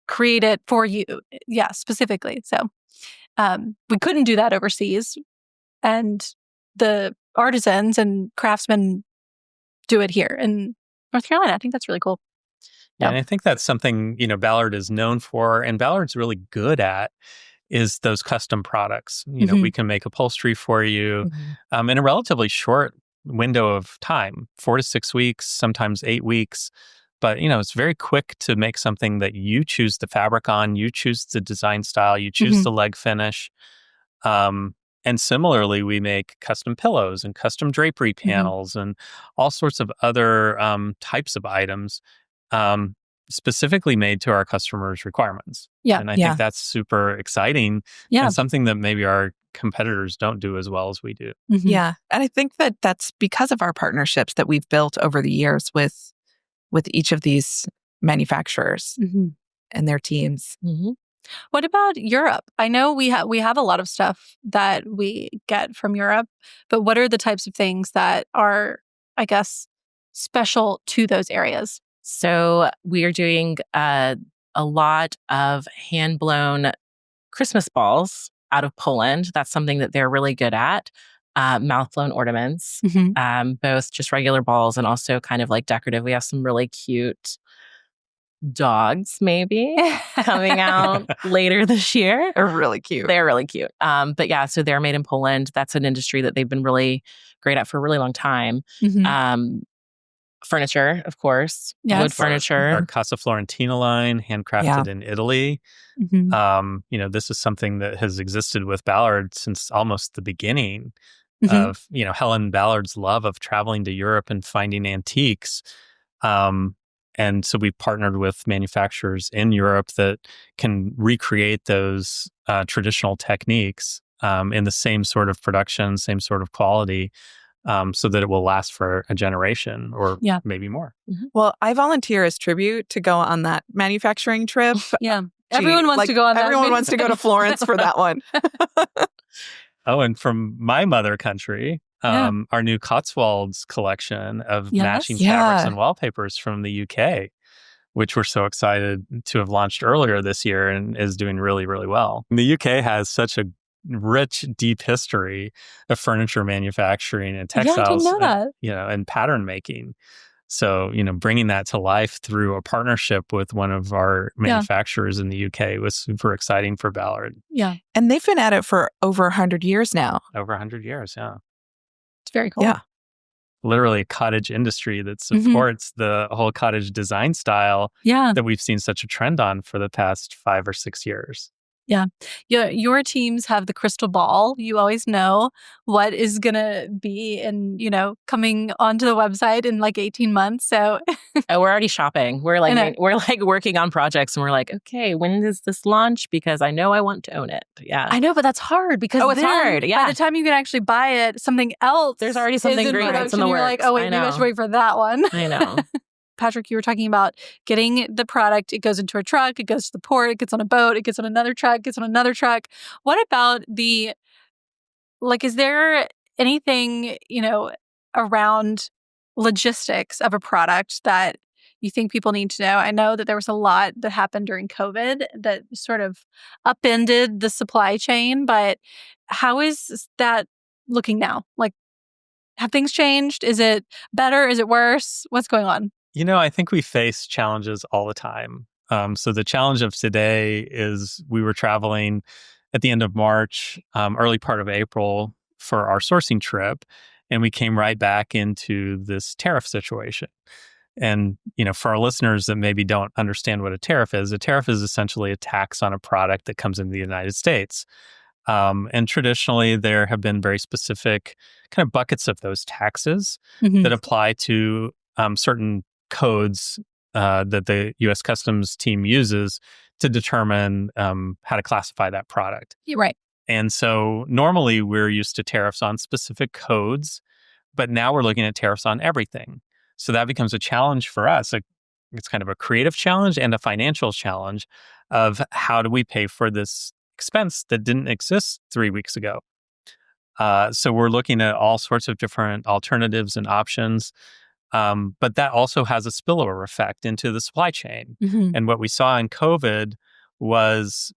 create it for you. Yeah, specifically. So we couldn't do that overseas. And the artisans and craftsmen do it here in North Carolina. I think that's really cool. Yeah. And I think that's something, Ballard is known for, and Ballard's really good at, is those custom products. We can make upholstery for you in a relatively short window of time, 4 to 6 weeks, sometimes 8 weeks. But, it's very quick to make something that you choose the fabric on, you choose the design style, you choose the leg finish. And similarly, we make custom pillows and custom drapery panels and all sorts of other types of items specifically made to our customers' requirements. Yeah. And I think that's super exciting and something that maybe our competitors don't do as well as we do. Yeah. And I think that that's because of our partnerships that we've built over the years with each of these manufacturers and their teams. What about Europe? I know we have a lot of stuff that we get from Europe, but what are the types of things that are, I guess, special to those areas? So we are doing a lot of hand-blown Christmas balls out of Poland. That's something that they're really good at. Mouth-blown ornaments, both just regular balls and also kind of like decorative. We have some really cute dogs maybe coming out later this year. They're really cute. They're really cute. But yeah, so they're made in Poland. That's an industry that they've been really great at for a really long time. Furniture, of course. Yes. Wood furniture. Our Casa Florentina line, handcrafted in Italy. This is something that has existed with Ballard since almost the beginning of, Helen Ballard's love of traveling to Europe and finding antiques. And so we've partnered with manufacturers in Europe that can recreate those traditional techniques in the same sort of production, same sort of quality, so that it will last for a generation or maybe more. Well, I volunteer as tribute to go on that manufacturing trip. Everyone wants to go on that. Everyone wants to go to Florence for that one. Oh, and from my mother country, our new Cotswolds collection of matching fabrics and wallpapers from the UK, which we're so excited to have launched earlier this year and is doing really, really well. And the UK has such a rich, deep history of furniture manufacturing and textiles, and pattern making. So, bringing that to life through a partnership with one of our manufacturers in the UK was super exciting for Ballard. Yeah. And they've been at it for over 100 years now. Over 100 years, yeah. It's very cool. Yeah. Literally a cottage industry that supports the whole cottage design style that we've seen such a trend on for the past 5 or 6 years. Yeah. Your teams have the crystal ball. You always know what is going to be coming onto the website in like 18 months. So we're already shopping. We're like working on projects and we're like, okay, when does this launch? Because I know I want to own it. Yeah. I know, but that's hard because it's hard. Yeah. By the time you can actually buy it, something else. There's already something great that's in the works. You're like, oh wait, maybe I should wait for that one. I know. Patrick, you were talking about getting the product. It goes into a truck, it goes to the port, it gets on a boat, it gets on another truck, gets on another truck. What about is there anything, around logistics of a product that you think people need to know? I know that there was a lot that happened during COVID that sort of upended the supply chain, but how is that looking now? Like, have things changed? Is it better? Is it worse? What's going on? I think we face challenges all the time. So the challenge of today is we were traveling at the end of March, early part of April for our sourcing trip, and we came right back into this tariff situation. And, for our listeners that maybe don't understand what a tariff is essentially a tax on a product that comes into the United States. And traditionally, there have been very specific kind of buckets of those taxes that apply to certain codes that the U.S. Customs team uses to determine how to classify that product. Right. And so normally we're used to tariffs on specific codes, but now we're looking at tariffs on everything. So that becomes a challenge for us. It's kind of a creative challenge and a financial challenge of how do we pay for this expense that didn't exist 3 weeks ago. So we're looking at all sorts of different alternatives and options. But that also has a spillover effect into the supply chain. And what we saw in COVID was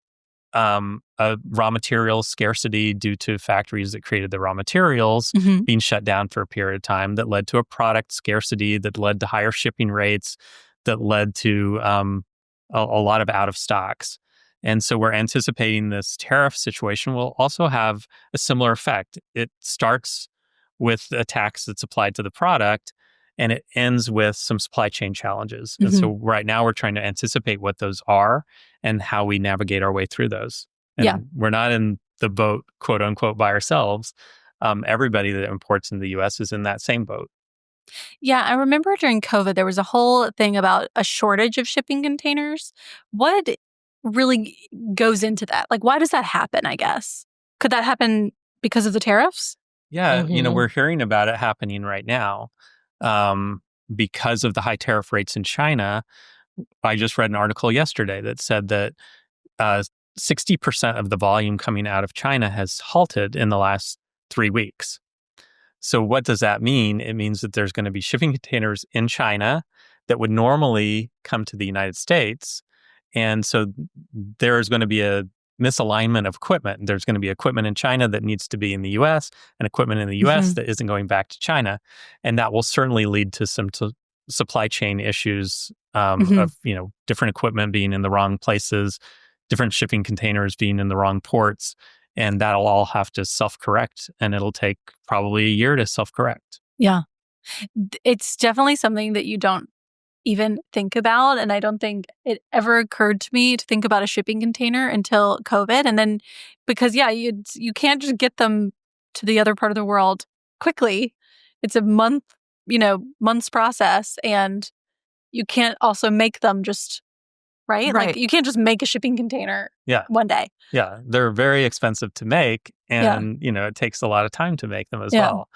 a raw material scarcity due to factories that created the raw materials being shut down for a period of time that led to a product scarcity, that led to higher shipping rates, that led to a lot of out of stocks. And so we're anticipating this tariff situation will also have a similar effect. It starts with a tax that's applied to the product, and it ends with some supply chain challenges. And so right now we're trying to anticipate what those are and how we navigate our way through those. And we're not in the boat, quote unquote, by ourselves. Everybody that imports in the U.S. is in that same boat. Yeah, I remember during COVID, there was a whole thing about a shortage of shipping containers. What really goes into that? Like, why does that happen, I guess? Could that happen because of the tariffs? Yeah, we're hearing about it happening right now. Because of the high tariff rates in China. I just read an article yesterday that said that 60% of the volume coming out of China has halted in the last 3 weeks. So what does that mean? It means that there's going to be shipping containers in China that would normally come to the United States. And so there is going to be a misalignment of equipment. There's going to be equipment in China that needs to be in the U.S. and equipment in the U.S. that isn't going back to China. And that will certainly lead to some supply chain issues of, different equipment being in the wrong places, different shipping containers being in the wrong ports. And that'll all have to self-correct. And it'll take probably a year to self-correct. Yeah. It's definitely something that you don't even think about. And I don't think it ever occurred to me to think about a shipping container until COVID. And then because, you can't just get them to the other part of the world quickly. It's a months process. And you can't also make them just, right? Like you can't just make a shipping container one day. Yeah. They're very expensive to make. And, it takes a lot of time to make them as well.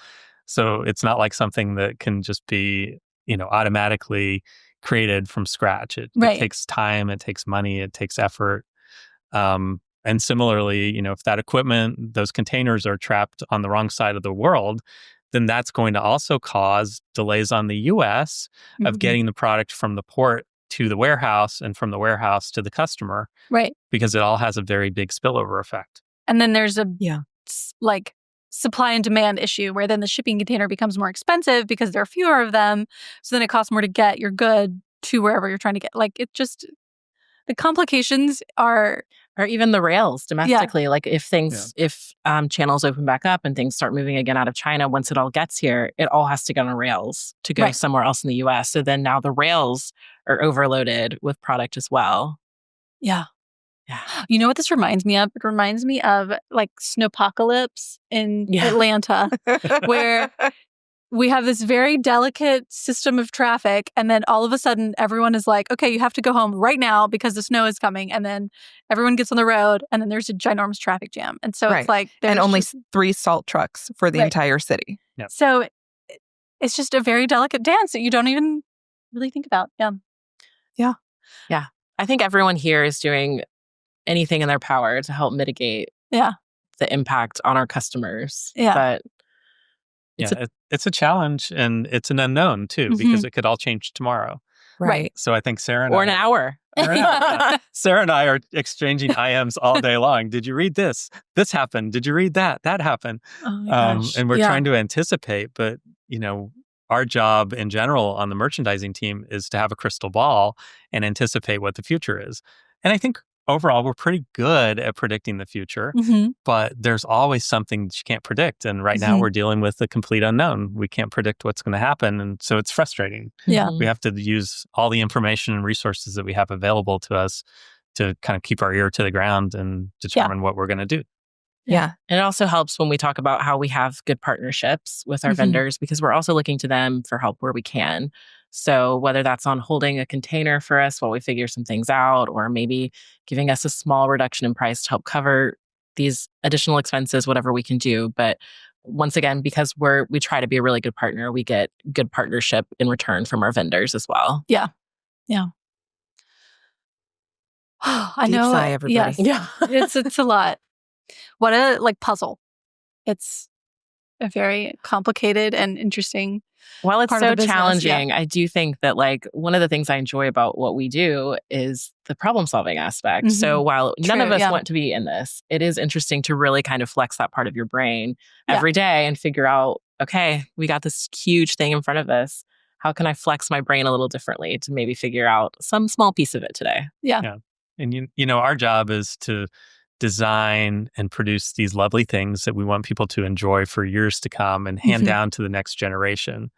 So it's not like something that can just be automatically created from scratch. It takes time, it takes money, it takes effort. And similarly, if that equipment, those containers are trapped on the wrong side of the world, then that's going to also cause delays on the U.S. of getting the product from the port to the warehouse and from the warehouse to the customer. Right. Because it all has a very big spillover effect. And then there's a supply and demand issue where then the shipping container becomes more expensive because there are fewer of them. So then it costs more to get your good to wherever you're trying to get. Like the complications are... Or even the rails domestically. Like if channels open back up and things start moving again out of China, once it all gets here, it all has to go on rails to go somewhere else in the US. So then now the rails are overloaded with product as well. Yeah. Yeah. You know what this reminds me of? It reminds me of like Snowpocalypse in Atlanta, where we have this very delicate system of traffic. And then all of a sudden, everyone is like, okay, you have to go home right now because the snow is coming. And then everyone gets on the road and then there's a ginormous traffic jam. And so it's like... And only 3 salt trucks for the entire city. Yep. So it's just a very delicate dance that you don't even really think about. Yeah. Yeah. Yeah. I think everyone here is doing anything in their power to help mitigate the impact on our customers. Yeah. But it's a challenge and it's an unknown too, because it could all change tomorrow. Right. So I think Sarah and an hour. Sarah and I are exchanging IMs all day long. Did you read this? This happened. Did you read that? That happened. Oh my gosh. And we're trying to anticipate, but our job in general on the merchandising team is to have a crystal ball and anticipate what the future is. And I think overall, we're pretty good at predicting the future, but there's always something that you can't predict. And right now we're dealing with the complete unknown. We can't predict what's going to happen. And so it's frustrating. Yeah. We have to use all the information and resources that we have available to us to kind of keep our ear to the ground and determine what we're going to do. Yeah. And it also helps when we talk about how we have good partnerships with our vendors, because we're also looking to them for help where we can. So whether that's on holding a container for us while we figure some things out, or maybe giving us a small reduction in price to help cover these additional expenses, whatever we can do. But once again, because we try to be a really good partner, we get good partnership in return from our vendors as well. Yeah. Yeah. I Deep know. sigh, everybody. Yes. Yeah. It's a lot. What a puzzle. It's a very complicated and interesting While it's part of so the business, challenging, I do think that one of the things I enjoy about what we do is the problem solving aspect. So while none of us want to be in this, it is interesting to really kind of flex that part of your brain every day and figure out, okay, we got this huge thing in front of us. How can I flex my brain a little differently to maybe figure out some small piece of it today? Yeah. And our job is to design and produce these lovely things that we want people to enjoy for years to come and hand down to the next generation.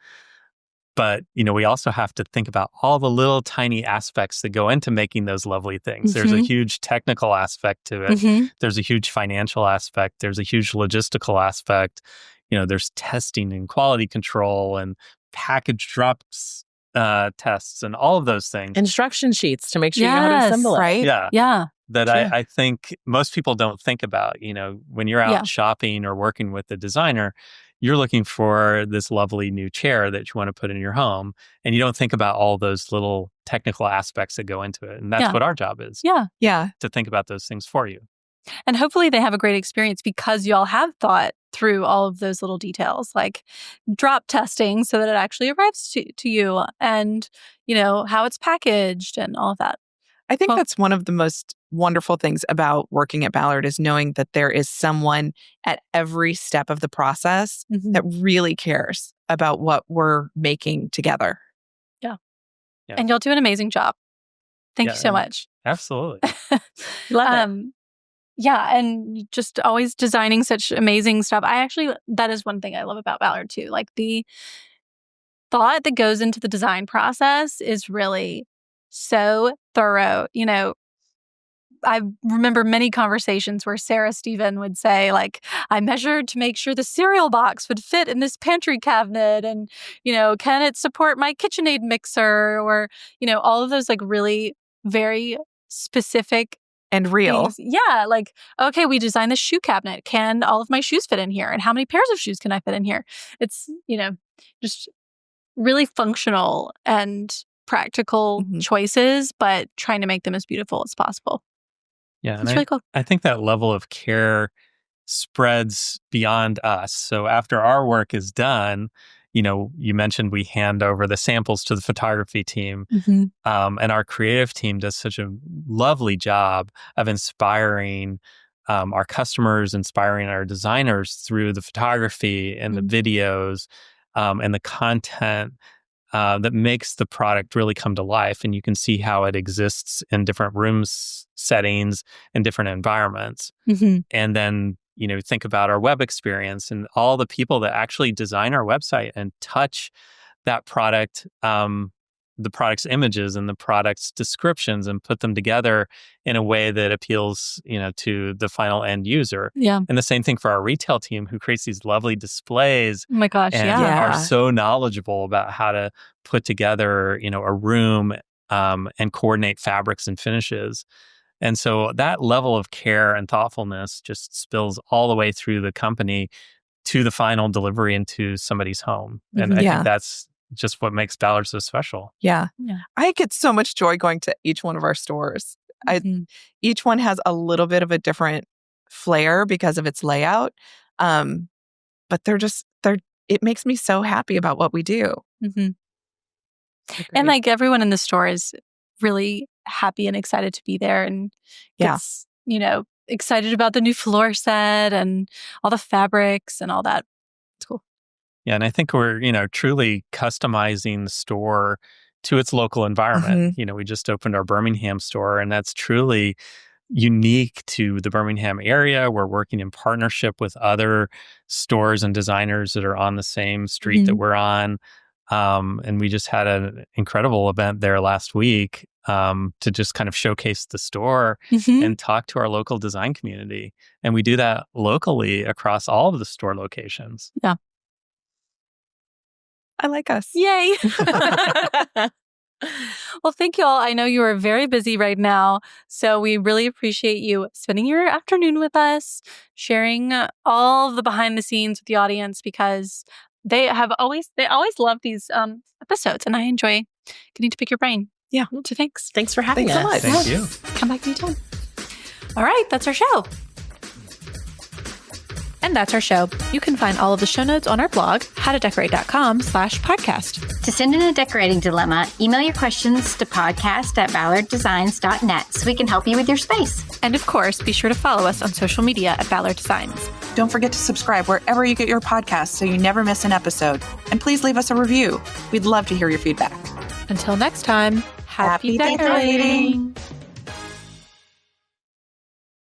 But, we also have to think about all the little tiny aspects that go into making those lovely things. There's a huge technical aspect to it. There's a huge financial aspect. There's a huge logistical aspect. There's testing and quality control and package drops tests and all of those things. Instruction sheets to make sure you know how to assemble it. Right? Yeah. That I think most people don't think about. When you're out shopping or working with a designer, you're looking for this lovely new chair that you want to put in your home, and you don't think about all those little technical aspects that go into it. And that's what our job is. Yeah. Yeah. To think about those things for you. And hopefully they have a great experience because y'all have thought through all of those little details, like drop testing so that it actually arrives to you, and, how it's packaged and all of that. I think that's one of the most wonderful things about working at Ballard is knowing that there is someone at every step of the process that really cares about what we're making together. Yeah. And y'all do an amazing job. Thank you so much. Absolutely. Love it. Yeah, and just always designing such amazing stuff. That is one thing I love about Ballard too. Like the thought that goes into the design process is really so thorough. I remember many conversations where Sarah Stephen would say, I measured to make sure the cereal box would fit in this pantry cabinet, and, can it support my KitchenAid mixer, or, all of those really very specific and real. things. Yeah, okay, we designed this shoe cabinet. Can all of my shoes fit in here? And how many pairs of shoes can I fit in here? It's, just really functional and practical choices, but trying to make them as beautiful as possible. Yeah, it's really cool. I think that level of care spreads beyond us. So after our work is done, you mentioned we hand over the samples to the photography team, and our creative team does such a lovely job of inspiring our customers, inspiring our designers through the photography and the videos and the content that makes the product really come to life. And you can see how it exists in different rooms, settings, and different environments. And then, think about our web experience and all the people that actually design our website and touch that product, the product's images and the product's descriptions, and put them together in a way that appeals, to the final end user. Yeah. And the same thing for our retail team, who creates these lovely displays. Oh my gosh, and are so knowledgeable about how to put together, a room and coordinate fabrics and finishes. And so that level of care and thoughtfulness just spills all the way through the company to the final delivery into somebody's home. And I think that's just what makes Ballard so special. Yeah. I get so much joy going to each one of our stores. Each one has a little bit of a different flair because of its layout. But it makes me so happy about what we do. And everyone in the store is really happy and excited to be there, and gets, excited about the new floor set and all the fabrics and all that. It's cool. Yeah, and I think we're, truly customizing the store to its local environment. We just opened our Birmingham store, and that's truly unique to the Birmingham area. We're working in partnership with other stores and designers that are on the same street that we're on. And we just had an incredible event there last week to just kind of showcase the store and talk to our local design community. And we do that locally across all of the store locations. Yeah. I like us. Yay. Well, thank you all. I know you are very busy right now, so we really appreciate you spending your afternoon with us, sharing all the behind the scenes with the audience, because they always love these episodes, and I enjoy getting to pick your brain. Yeah. So thanks. Thanks for having us. So much. Thank you. Come back anytime. All right, that's our show. And that's our show. You can find all of the show notes on our blog, howtodecorate.com/podcast. To send in a decorating dilemma, email your questions to podcast@ballarddesigns.net so we can help you with your space. And of course, be sure to follow us on social media at Ballard Designs. Don't forget to subscribe wherever you get your podcasts so you never miss an episode. And please leave us a review. We'd love to hear your feedback. Until next time, happy Happy decorating. decorating.